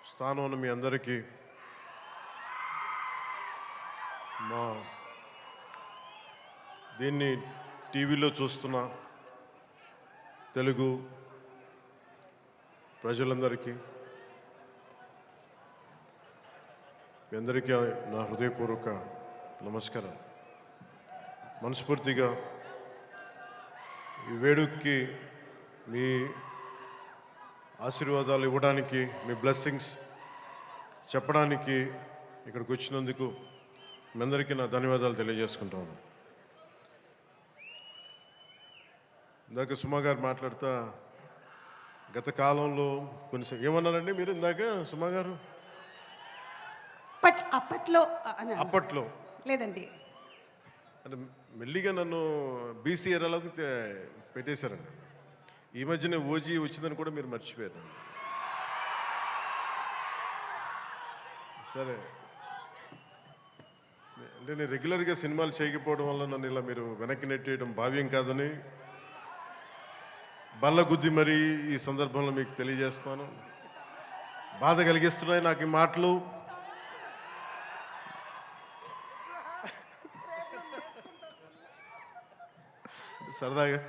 స్థానం ఉన్న మీ అందరికీ మా దీన్ని టీవీలో చూస్తున్న తెలుగు ప్రజలందరికీ మీ అందరికీ నా హృదయపూర్వక నమస్కారం. మనస్ఫూర్తిగా ఈ వేడుకకి మీ ఆశీర్వాదాలు ఇవ్వడానికి, మీ బ్లెస్సింగ్స్ చెప్పడానికి ఇక్కడికి వచ్చినందుకు మీ అందరికీ నా ధన్యవాదాలు తెలియజేసుకుంటాను. ఇందాక సుమా గారు మాట్లాడుతా గత కాలంలో కొన్ని ఏమన్నారండి మీరు ఇందాక సుమా గారు? అప్పట్లో లేదండి, అంటే మెల్లిగా నన్ను బీసీ ఎరాలోకి పెట్టేశారండి. ఈ మధ్యనే ఓజీ వచ్చిందని కూడా మీరు మర్చిపోయారు. సరే, అంటే నేను రెగ్యులర్గా సినిమాలు చేయకపోవడం వల్ల నన్ను ఇలా మీరు వెనక్కి నెట్టేయడం భావ్యం కాదని బల్లగుద్ది మరీ ఈ సందర్భంలో మీకు తెలియజేస్తాను. బాధ కలిగిస్తున్నాయి నాకు ఈ మాటలు. సరదాగా